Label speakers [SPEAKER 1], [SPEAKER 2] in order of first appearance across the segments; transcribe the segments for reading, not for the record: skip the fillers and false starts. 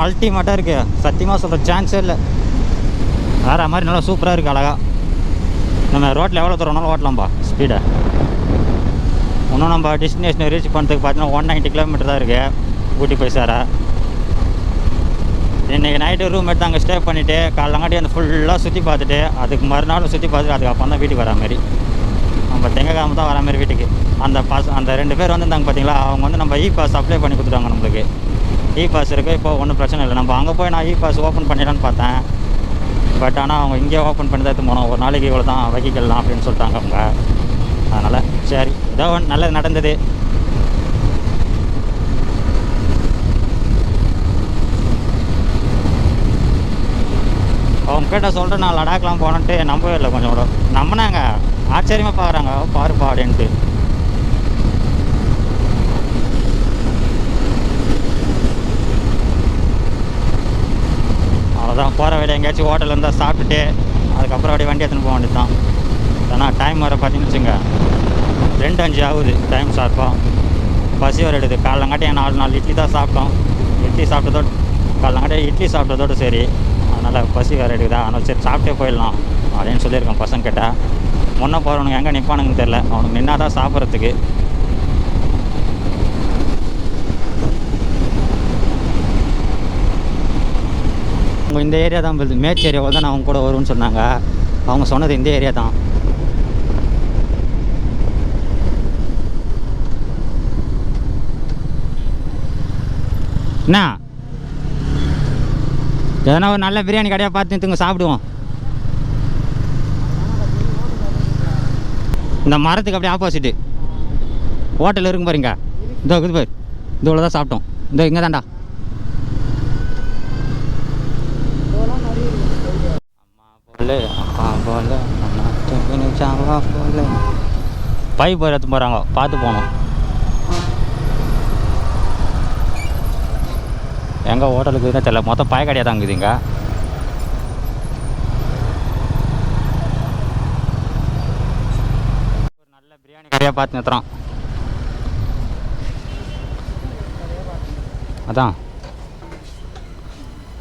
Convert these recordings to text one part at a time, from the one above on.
[SPEAKER 1] அல்டிமேட்டாக இருக்குது. சத்தியமாக சொல்கிற சான்ஸே இல்லை. வேறு மாதிரி நல்லா சூப்பராக இருக்குது. அழகாக நம்ம ரோட்டில் எவ்வளோ தூரம் வேணாலும் ஓட்டலாம்ப்பா ஸ்பீடை. இன்னும் நம்ம டெஸ்டினேஷனை ரீச் பண்ணுறதுக்கு பார்த்தீங்கன்னா 190 கிலோமீட்டர் தான் இருக்குது ஊட்டி போய் சேர. இன்றைக்கி நைட்டு ரூம் எடுத்து அங்கே ஸ்டே பண்ணிவிட்டு காலைலங்காட்டி அந்த ஃபுல்லாக சுற்றி பார்த்துட்டு அதுக்கு மறுநாள் சுற்றி பார்த்துட்டு அதுக்கப்புறம் தான் வீட்டுக்கு வரா மாதிரி. நம்ம திங்கக்கிழமை தான் வரா மாதிரி வீட்டுக்கு. அந்த 2 பேர் இருந்தாங்க பார்த்தீங்களா, அவங்க வந்து நம்ம பாஸ் அப்ளை பண்ணி கொடுத்துருவாங்க. நம்மளுக்கு பாஸ் இருக்குது. இப்போ ஒன்றும் பிரச்சனை இல்லை. நம்ம அங்கே போய் நான் பாஸ் ஓப்பன் பண்ணிடலான்னு பார்த்தேன். பட் ஆனால் அவங்க இங்கேயே ஓப்பன் பண்ணி தான் எடுத்து போனோம். ஒரு நாளைக்கு இவ்வளோ தான் வைக்கலாம் அப்படின்னு சொல்லிட்டாங்க அவங்க. அதனால் சரி, ஏதோ ஒன்று நல்லது நடந்தது. அவங்க கிட்ட சொல்கிறேன் நான் லடாக்லாம் போனேன்ட்டு நம்பவே இல்லை. கொஞ்சம் கூட நம்பினாங்க. ஆச்சரியமாக பார்க்குறாங்க, பாருப்பா அப்படின்ட்டு. அவ்வளோதான், போகிற வழியில் எங்கேயாச்சும் ஹோட்டலில் இருந்தால் சாப்பிட்டுட்டு அதுக்கப்புறம் அப்படியே வண்டி எடுத்துன்னு போக வேண்டியது தான். ஏன்னா டைம் வர பார்த்தீங்கன்னு வச்சுங்க 2:05 ஆகுது டைம் ஷார்ப்பாக. பசி வர எடுது. காலைலங்காட்டி 4 இட்லி தான் சாப்பிட்டோம். இட்லி சாப்பிட்டதோடு காலைலங்காட்டி இட்லி சாப்பிட்டதோடு சரி. அதனால் பசி வேறு எடுக்குதா, அதனால் சரி சாப்பிட்டே போயிடலாம் அப்படின்னு சொல்லியிருக்கேன் பசங்க கிட்ட. முன்னே போகிறவனுங்க எங்கே நிற்பானுங்கன்னு தெரில. அவனுக்கு நின்னா தான் சாப்பிட்றதுக்கு. அவங்க இந்த ஏரியா தான் போகுது. மேட்ச் ஏரியாவில் தான் நான் அவங்க கூட வருவேன்னு சொன்னாங்க. அவங்க சொன்னது இந்த ஏரியா தான். என்ன எதனா ஒரு நல்ல பிரியாணி கடையாக பார்த்து நிறுத்துங்க, சாப்பிடுவோம். இந்த மரத்துக்கு அப்படியே ஆப்போசிட்டு ஹோட்டல் இருக்கும் பாருங்க. இதோ இது பேர் இதோட தான் சாப்பிட்டோம். இதோ இங்கே தான்டா. அம்மா போல அப்பா போல போல பைப் எடுத்து போகிறாங்க, பார்த்து போகணும். எங்கே ஹோட்டலுக்கு தான் தெரியல. மொத்தம் பாய் கடையாக தான் இருக்குதுங்க. ஒரு நல்ல பிரியாணி கடையாக பார்த்து நிறுத்துறோம். அதான்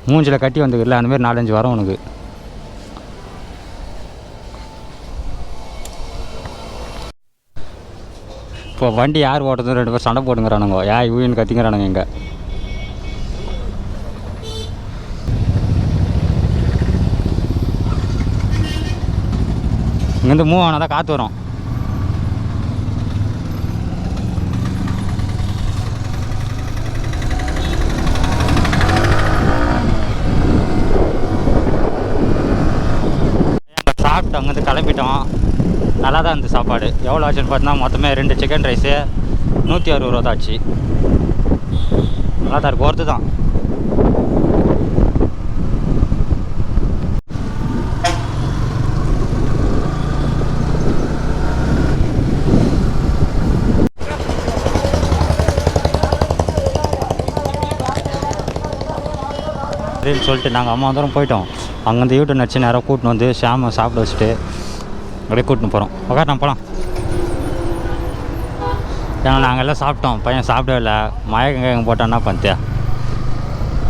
[SPEAKER 1] மூஞ்சில் கட்டி வந்துக்குல்ல, அந்தமாரி 4-5 வரும் உனக்கு. இப்போ வண்டி யார் ஓட்டுறது 2 பேர் சண்டை போட்டுங்கிறானுங்க. இவன்னு கத்திங்கிறானுங்க. இங்கே இங்கேருந்து மூவ் ஆனால் தான் காற்று வரும். சாப்பிட்டு அங்கேருந்து கிளம்பிட்டோம். நல்லா தான் இருந்தது சாப்பாடு. எவ்வளோ ஆச்சுன்னு பார்த்தீங்கன்னா மொத்தமே 2 சிக்கன் ரைஸு 160 ரூபா தான் ஆச்சு. நல்லா தான் இருக்குது, ஒருத்து தான். அப்படின்னு சொல்லிட்டு நாங்கள் அம்மா தூரம் போயிட்டோம். அங்கேருந்து யூடியூப் நச்சு நேரம் கூட்டின்னு வந்து ஷாமை சாப்பிட வச்சுட்டு அப்படியே கூட்டின்னு போகிறோம். உட்காந்து போகலாம். ஏன்னா நாங்கள் எல்லாம் சாப்பிட்டோம். பையன் சாப்பிடவே இல்லை. மயக்கம் போட்டான்னா பண்ணியா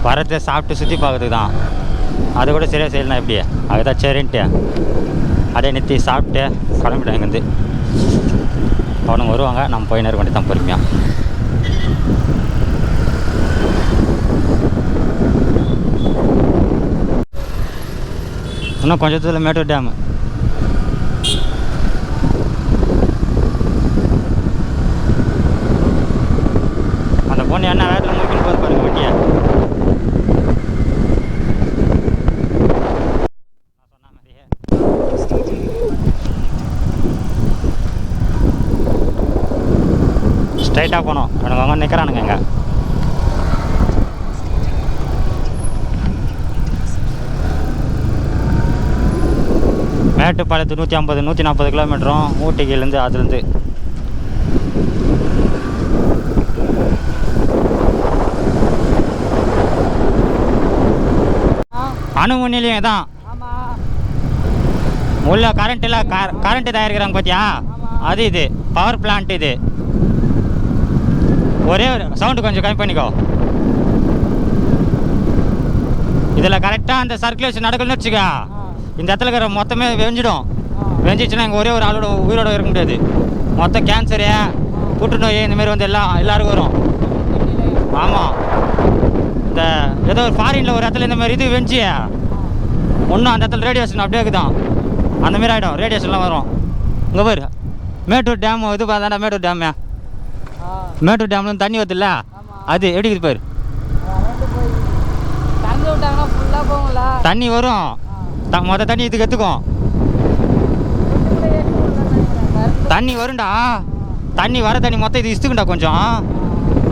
[SPEAKER 1] வரதே சாப்பிட்டு சுற்றி பார்க்கறதுக்கு தான். அது கூட சரியாக செய்யலாம் எப்படியே. அதுதான் சரின்ட்டு அப்படியே நிறுத்தி சாப்பிட்டு கிளம்பிட்டோம். இங்கேருந்து அவனுங்க வருவாங்க, நம்ம போய் நேரம் கொண்டு தான் பொறுமையாக. இன்னும் கொஞ்சம் தூரம் மேட்டூர் டேமு. அந்த பொண்ணு என்ன வேகத்தில் மூக்கின்னு போது பாருங்க வண்டியை. நான் சொன்ன மாதிரியே ஸ்ட்ரைட்டாக போனோம். எனக்கு அவங்க நிற்கிறானுங்க. எங்கே மேட்டுப்பாளையத்து 150-140 கிலோமீட்டரும் ஊட்டிக்கிலேருந்து. அதுலேருந்து அணுமின் நிலையம் தான். உள்ள கரண்ட்டில் கரண்ட்டு தயாரிக்கிறாங்க பார்த்தியா, அது இது பவர் பிளான்ட். இது ஒரே ஒரு சவுண்டு கொஞ்சம் கம்மி பண்ணிக்கோ. இதில் கரெக்டாக அந்த சர்க்குலேஷன் நடக்கணும்னு வச்சுக்கா, இந்த இடத்துல இருக்கிற மொத்தமே வெஞ்சிடும். வெஞ்சிச்சுன்னா இங்கே ஒரே ஒரு ஆளோட உயிரோட இருக்க முடியாது. மொத்தம் கேன்சரு, புற்றுநோய் இந்தமாரி வந்து எல்லாருக்கும் வரும். ஆமாம், இந்த ஏதோ ஒரு ஃபாரினில் ஒரு இடத்துல இந்தமாரி இது வெஞ்சி ஒன்றும் அந்த இடத்துல ரேடியேஷன் அப்படியே இருக்குதான், அந்தமாரி ஆகிடும், ரேடியேஷன்லாம் வரும். இங்கே பாரு, மேட்டூர் டேம் இது பார்த்தாண்டா, மேட்டூர் டேமு, மேட்டூர் டேம்லேருந்து தண்ணி வருதுல்ல, அது எப்படி இருக்குது பாரு. தண்ணி வரும், மொத்த தண்ணி இதுக்கு எடுத்துக்கும். தண்ணி வரும்டா, தண்ணி வர தண்ணி மொத்தம் இது இசுக்குண்டா. கொஞ்சம்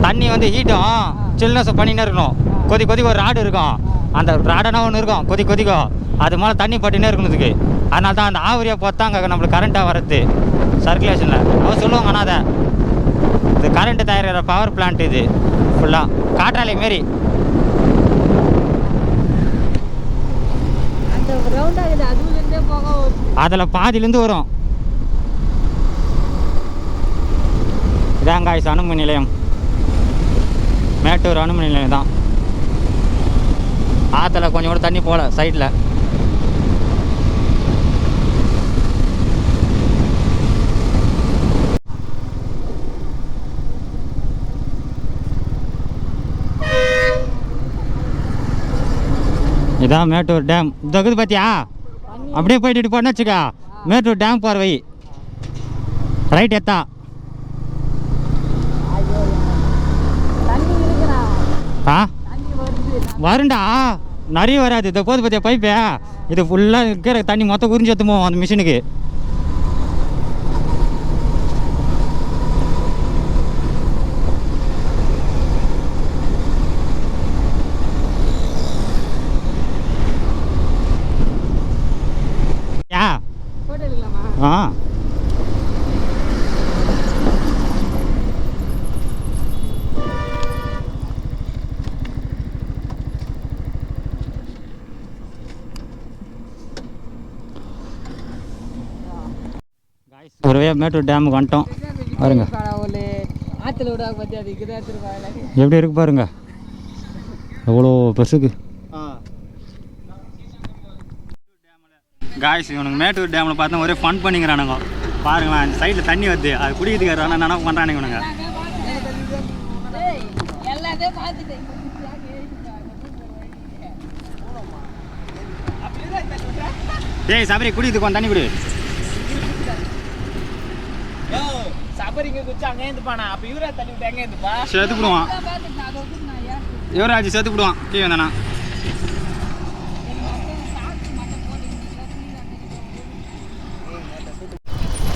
[SPEAKER 1] தண்ணி வந்து ஹீட்டும் சில்னஸ் பண்ணினே இருக்கணும். கொதிக்கு ஒரு ராடு இருக்கும், அந்த ராடனா ஒன்று இருக்கும், கொதிக்கும். அது மேலே தண்ணி பட்டினே இருக்கணும் இதுக்கு. அதனால தான் அந்த ஆவரியாக பார்த்தா அங்கே நம்மளுக்கு கரண்ட்டாக வரது சர்க்குலேஷனில். அவர் சொல்லுவாங்க, ஆனால் அதை இது கரண்ட்டு தயாரிக்கிற பவர் பிளான்ட் இது ஃபுல்லாக காற்றாலை மாரி. அதில் பாதியிலேருந்து வரும். இதான் காய்ஸ் அணுமின் நிலையம், மேட்டூர் அணுமின் நிலையம் தான். ஆற்றுல கொஞ்சம் கூட தண்ணி போகல சைடில். இதான் மேட்டூர் டேம். இருக்குது பார்த்தியா, அப்படியே போயிட்டு போன வச்சுக்கா, மேட்டூர் டேம் பார்வை ரைட் எத்தா. வருண்டா, நிறைய வராது. இதை போது பார்த்தியா பைப்பே, இது ஃபுல்லாக இருக்கிற தண்ணி மொத்தம் உறிஞ்சி எடுத்துமோ அந்த மிஷினுக்கு. ஆ ஒருவே மேட்டூர் டேமுக்கு வந்துட்டோம் பாருங்க. எப்படி இருக்கு பாருங்க, எவ்வளோ பெருசுக்கு. காய்ஸ் இவனுங்க மேட்டூர் டேமில் பார்த்தா ஒரே ஃபன் பண்ணிக்கிறானுங்க பாருங்களேன். அந்த சைடில் தண்ணி வருது, அது குடிக்கிறதுக்கு ஆனால் என்ன பண்ணுறானுங்க இவனுங்க. ஏய் சபரி, குடிக்கிறதுக்கு கொஞ்சம் தண்ணி குடி. செத்துப்பிடுவான் யுவராஜ், செத்துப்பிடுவான் கீழே வந்தானா.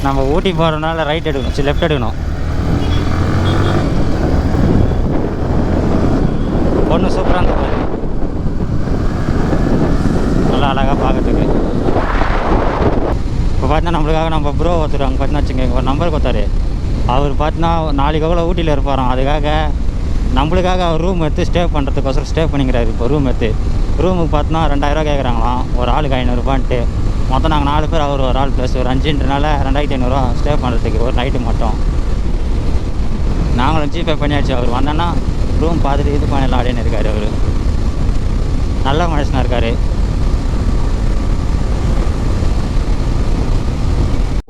[SPEAKER 1] நம்ம ஊட்டி போகிறதுனால ரைட் எடுக்கணும், சரி லெஃப்ட் எடுக்கணும். பொண்ணு சூப்பராக இருந்தது, நல்லா அழகாக பார்க்கறதுக்கு. இப்போ பார்த்தீங்கன்னா நம்மளுக்காக நம்ம ப்ரோ ஒருத்தர் அங்கே பார்த்தீங்கன்னா வச்சுங்க ஒரு நம்பர் கொடுத்தாரு. அவர் பார்த்தீங்கன்னா நாளைக்கு எவ்வளோ ஊட்டியில் இருப்பாராம், அதுக்காக நம்மளுக்காக அவர் ரூம் எடுத்து ஸ்டே பண்ணுறதுக்கோசரம் ஸ்டே பண்ணிக்கிறாரு. இப்போ ரூம் எடுத்து ரூமுக்கு பார்த்தோன்னா 2000 கேட்குறாங்களாம், ஒரு ஆளுக்கு 500 மொத்தம். நாங்கள் 4 பேர், அவர் ஒரு ஆள் ப்ளஸ் ஒரு 5ன்றனால 2500 ஸ்டே பண்ணுறதுக்கு ஒரு நைட்டு மட்டும். நாங்களும் ஜிபே பண்ணியாச்சு. அவர் வந்தோன்னா ரூம் பார்த்துட்டு இது பண்ணலாம் அப்படின்னு இருக்கார். அவர் நல்ல மனுஷனாக இருக்கார்.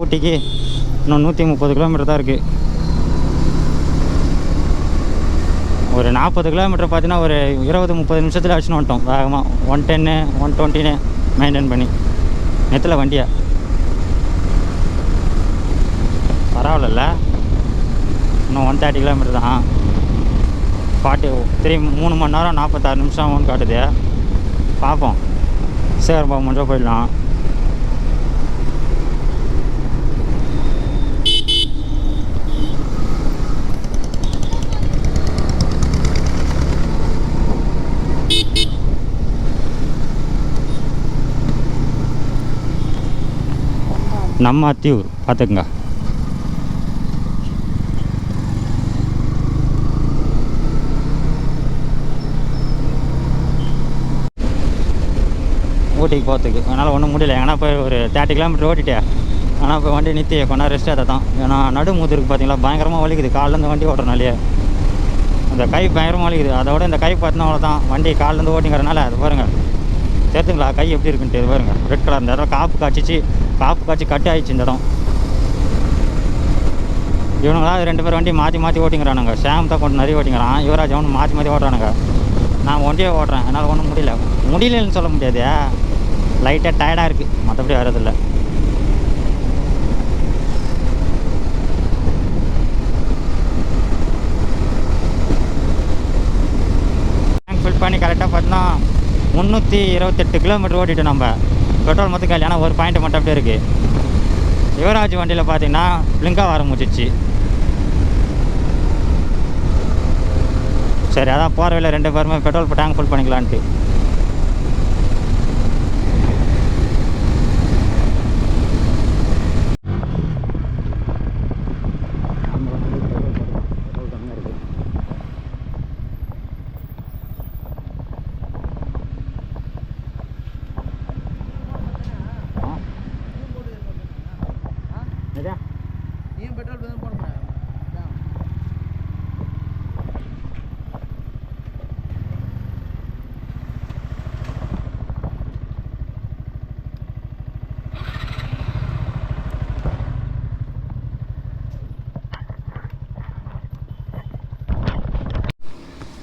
[SPEAKER 1] ஊட்டிக்கு இன்னும் 130 கிலோமீட்டர் தான் இருக்குது. ஒரு 40 கிலோமீட்டர் பார்த்தீங்கன்னா ஒரு 20-30 நிமிஷத்தில் அடிச்சுன்னு வந்துட்டோம் வேகமாக. 110 120 மெயின்டைன் பண்ணி நெத்தில் வண்டியை. பரவாயில்ல, இன்னும் 130 கிலோமீட்டர் தான். 3 மணி நேரம் 46 நிமிஷம் காட்டுது. பார்ப்போம், சரி போக முடிஞ்சா போயிடலாம். நம்ம அத்தியூர் பார்த்துக்குங்க. ஊட்டிக்கு போகிறதுக்கு அதனால் ஒன்றும் முடியல. ஏன்னா போய் ஒரு 30 கிலோமீட்டர் ஓட்டிட்டேன். ஆனால் இப்போ வண்டி நிறுத்தி கொஞ்ச ரெஸ்ட் அதை தான். ஏன்னா நடுமுதுருக்கு பார்த்தீங்களா பயங்கரமாக வலிக்குது. காலிலேருந்து வண்டி ஓட்டுறனாலே அந்த கை பயங்கரமாக வலிக்குது. அதோட இந்த கை பார்த்தோன்னா அவ்வளோதான். வண்டி காலிலேருந்து ஓட்டிங்கிறனால அது பாருங்கள் தெரிஞ்சுங்களா கை எப்படி இருக்குன்ட்டு பாருங்க. ரெட் கலர் இந்த இடம் காப்பு காய்ச்சி கட்டி ஆயிடுச்சு இந்த இடம். இவனுங்களா 2 பேர் வண்டி மாற்றி ஓட்டிங்கிறானுங்க. ஷாம் தான் கொஞ்சம் நிறைய ஓட்டிங்கிறான். யுவராஜ் அவனு மாற்றி ஓட்டுறானுங்க. நான் ஒண்டியே ஓட்டுறேன். என்னால் ஒன்றும் முடியலன்னு சொல்ல முடியாது. லைட்டாக டயர்டாக இருக்குது, மற்றபடி வரதில்லை. டேங்க் ஃபில் பண்ணி கரெக்டாக பார்த்தோன்னா 328 கிலோமீட்டர் ஓட்டிட்டு நம்ம பெட்ரோல் மொத்தம் காலி. ஆனால் ஒரு பாயிண்ட் மட்டும் அப்படியே இருக்குது. யுவராஜ் வண்டியில் பார்த்தீங்கன்னா பிளிங்காக வர முடிச்சிச்சு. சரி, அதான் போகிற வேலை 2 பேருமே பெட்ரோல் டேங்க் ஃபுல் பண்ணிக்கலான்ட்டு.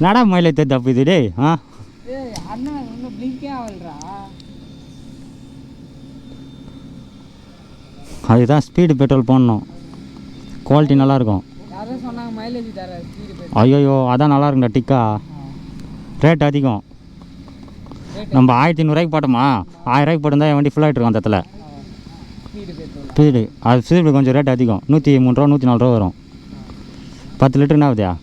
[SPEAKER 1] நடா மயிலை தப்பு இது டே. அதுதான் ஸ்பீடு பெட்ரோல் போடணும், குவாலிட்டி நல்லாயிருக்கும். ஐயோ அதான் நல்லா இருக்குண்டா. டிக்கா ரேட் அதிகம். நம்ம 1500 போட்டோமா, 1000 போட்டிருந்தா என் வண்டி ஃபுல்லாகிட்டு இருக்கும் அந்த இடத்துல. ஸ்பீடு அது ஸ்பீடு கொஞ்சம் ரேட் அதிகம். 103 ரூபா 104 ரூபா வரும். 10 லிட்டர் என்ன ஆகுதா?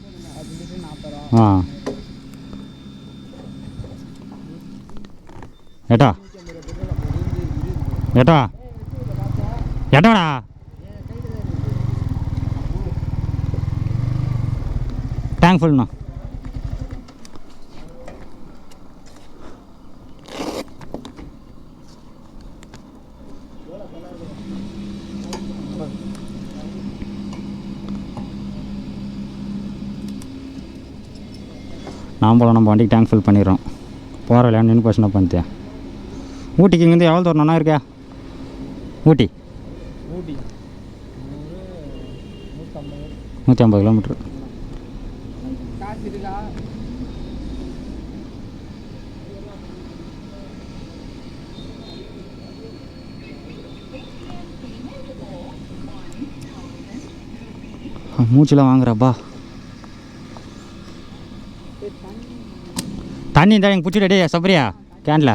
[SPEAKER 1] ஏட்டா எட்டாடா டேங்க் ஃபுல்ண்ணா. நம்ம வண்டிக்கு டேங்க் ஃபில் பண்ணிடுறோம். போகிற விளையாண்டு நின்று போச்சுன்னா பண்ணிட்டேன். ஊட்டிக்கு இங்கேருந்து எவ்வளோ தூரம் இருக்கா? ஊட்டி 150 கிலோமீட்ரு. மூச்செலாம் வாங்குறாப்பா. தண்ணி இருந்தால் எங்கள் பிடிச்சிட்டு டே சபரியா கேனில்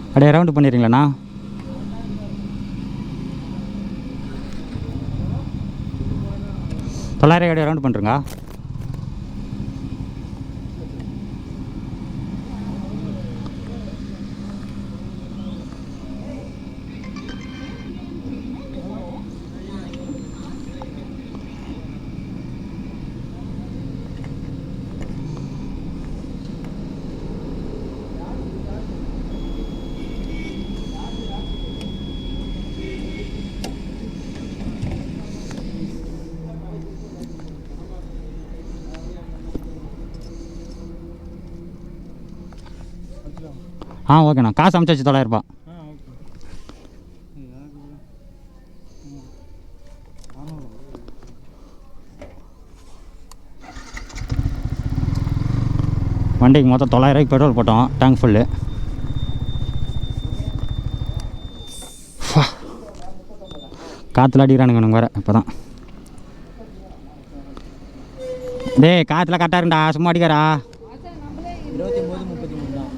[SPEAKER 1] அப்படியே ரவுண்டு பண்ணிடுறீங்களாண்ணா? தொள்ளாயிரம் அப்படியே ரவுண்டு பண்ணுறங்க. ஓகேண்ணா. காசு அனுப்பிச்சாச்சு 900 ரூபா. வண்டிக்கு மொத்தம் 900 ரூபாய்க்கு பெட்ரோல் போட்டோம். Tank full. காற்றுல அடிக்கிறானுங்க எனக்கு வேறு. இப்போ தான் டேய் காற்றுல கரெக்டாக இருக்குண்டா, சும்மா அடிக்காரா. 29-33 தான்.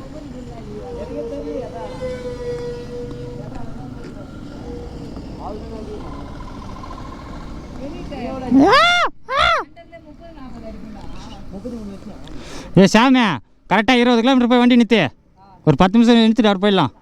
[SPEAKER 1] சாமியா கரெக்டாக 20 கிலோமீட்டர் போய் வண்டி நிறுத்து. ஒரு 10 நிமிஷம் நிறுத்திட்டு அவர் போயிடலாம்.